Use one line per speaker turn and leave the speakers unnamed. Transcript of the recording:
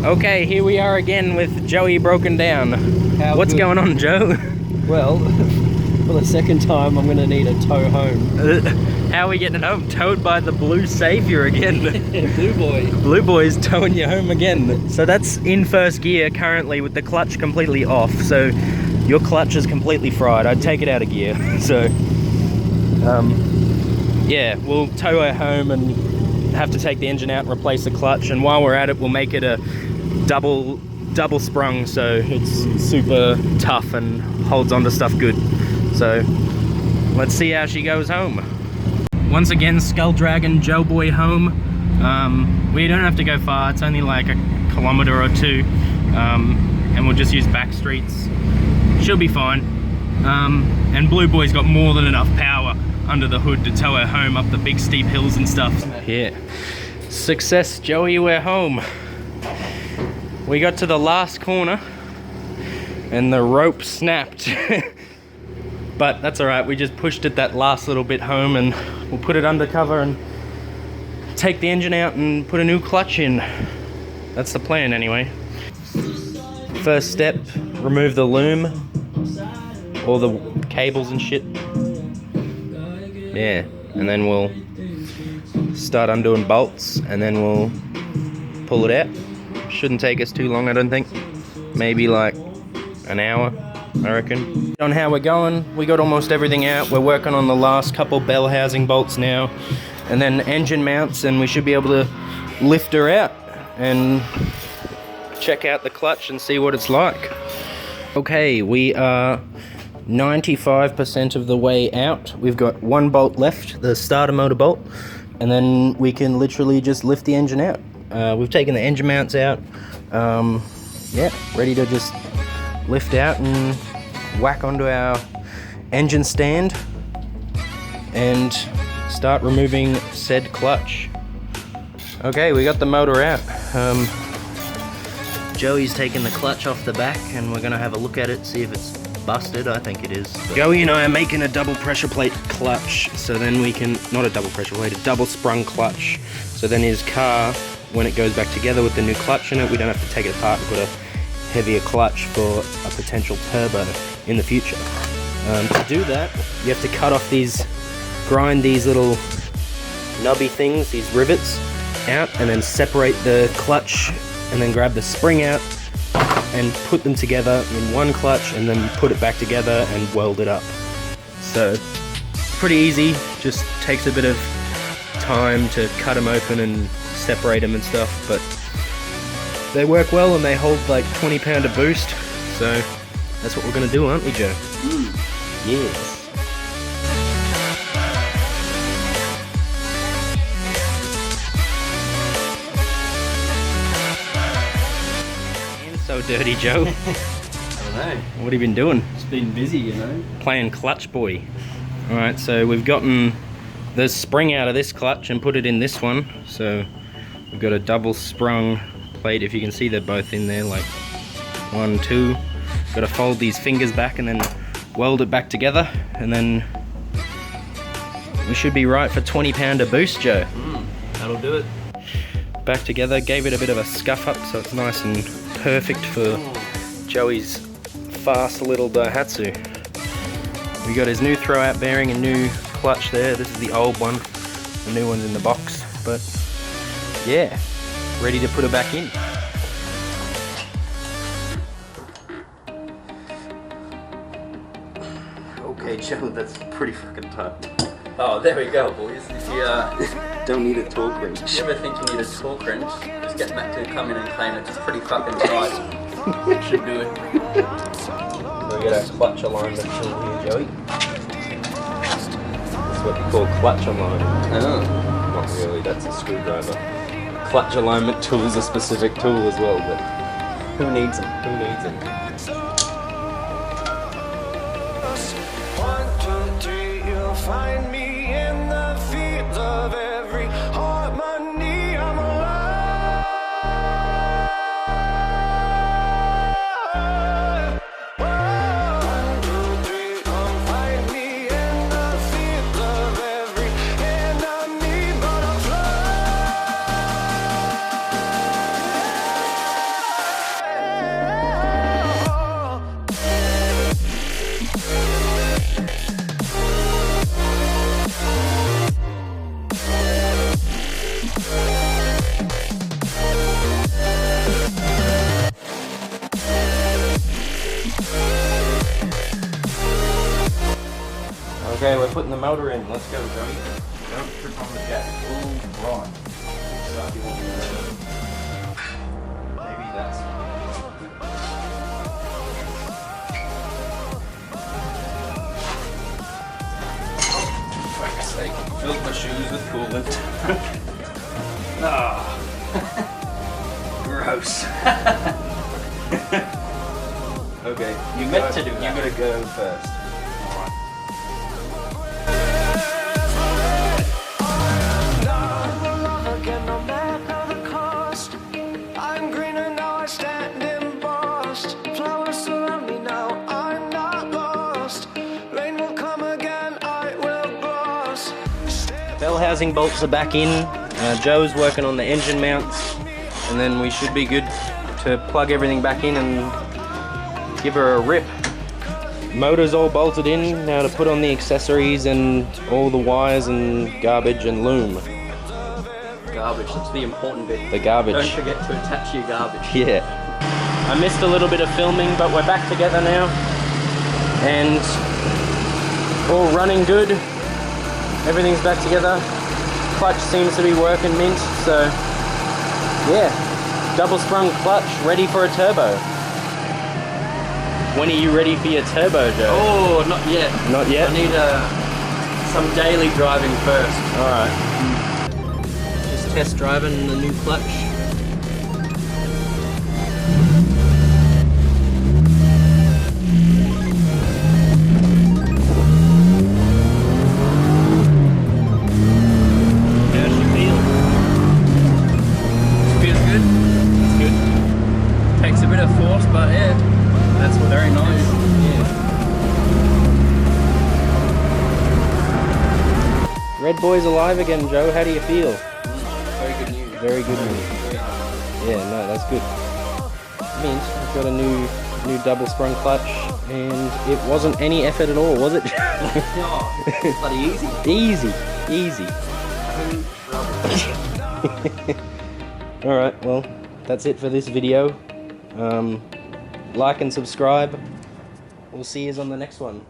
Okay, here we are again with Joey broken down. What's going on, Joe?
Well, for the second time, I'm going to need a tow home.
How are we getting it home? Towed by the Blue Savior again.
Blue Boy.
Blue Boy's towing you home again. So that's in first gear currently with the clutch completely off. So your clutch is completely fried. I'd take it out of gear. So, yeah, we'll tow her home and have to take the engine out and replace the clutch. And while we're at it, we'll make it a double sprung, so it's super tough and holds onto stuff good. So let's see how she goes home. Once again, Skull Dragon Joe Boy home. We don't have to go far, it's only like a kilometer or two, and we'll just use back streets. She'll be fine. And Blue Boy's got more than enough power under the hood to tow her home up the big steep hills and stuff. Yeah, success, Joey, we're home. We got to the last corner and the rope snapped. But that's all right, we just pushed it that last little bit home and we'll put it under cover and take the engine out and put a new clutch in. That's the plan anyway. First step, remove the loom, all the cables and shit. Yeah, and then we'll start undoing bolts and then we'll pull it out. Shouldn't take us too long, I don't think. Maybe like an hour, I reckon. On how we're going, we got almost everything out. We're working on the last couple bell housing bolts now, and then engine mounts, and we should be able to lift her out and check out the clutch and see what it's like. Okay, we are 95% of the way out. We've got one bolt left, the starter motor bolt, and then we can literally just lift the engine out. We've taken the engine mounts out. Yeah, ready to just lift out and whack onto our engine stand and start removing said clutch. Okay, we got the motor out. Joey's taking the clutch off the back and we're gonna have a look at it, see if it's busted. I think it is. Joey and I are making a double pressure plate clutch, so then we can, not a double pressure plate, a double sprung clutch. So then his car, when it goes back together with the new clutch in it, we don't have to take it apart and put a heavier clutch for a potential turbo in the future. To do that, you have to cut off these, grind these little knobby things, these rivets out, and then separate the clutch, and then grab the spring out and put them together in one clutch, and then put it back together and weld it up. So pretty easy, just takes a bit of time to cut them open and separate them and stuff, but they work well and they hold like 20 pound of boost, so that's what we're gonna do, aren't we, Joe? Yes. Hands so dirty, Joe.
I don't know.
What have you been doing?
It's been busy, you know.
Playing clutch boy. Alright, so we've gotten the spring out of this clutch and put it in this one, so we've got a double sprung plate. If you can see, they're both in there, like 1, 2. Got to fold these fingers back and then weld it back together, and then we should be right for 20 pound of boost, Joe.
That'll do it.
Back together, gave it a bit of a scuff up so it's nice and perfect for Joey's fast little Daihatsu. We got his new throwout bearing and new clutch there. This is the old one, the new one's in the box, but yeah, ready to put it back in. Okay, Joe, that's pretty fucking tight.
Oh, there we go, boys. If you
Don't need a torque wrench.
ever think you need a torque wrench, just get Matt to come in and clean it. It's pretty fucking tight. Should do it.
We got our clutch alignment tool here, Joey. That's what you call clutch alignment.
Oh.
Not really, that's a screwdriver. Clutch alignment tool is a specific tool as well, but who needs them? Who needs them?
1, 2, 3, you'll find me in the fields of every harmony. I'm alive. 1, 2, 3, you'll find me in the fields of every enemy, but I'm flying.
Okay, we're putting the motor in. Let's go, Joey. Don't trip on the jack. Ooh, right. So, maybe that's... Fuck's sake. Filled my shoes with coolant. Ah. Gross. Okay, you meant to do that. You gotta go first. Bell housing bolts are back in. Joe's working on the engine mounts, and then we should be good to plug everything back in and give her a rip. Motor's all bolted in, now to put on the accessories and all the wires and garbage and loom.
Garbage, that's the important bit.
The garbage.
Don't forget to attach your garbage.
Yeah. I missed a little bit of filming, but we're back together now. And all running good. Everything's back together. Clutch seems to be working mint, so yeah. Double sprung clutch, ready for a turbo. When are you ready for your turbo, Joe?
Oh, not yet.
Not yet?
I need some daily driving first.
Alright.
Just test driving the new clutch.
Red boy's alive again, Joe. How do you feel?
Very good news.
Very good news. Yeah, no, that's good. Means we've got a new double sprung clutch, and it wasn't any effort at all, was it?
No, it's bloody
easy. Easy. Alright, well, that's it for this video. Like and subscribe. We'll see you on the next one.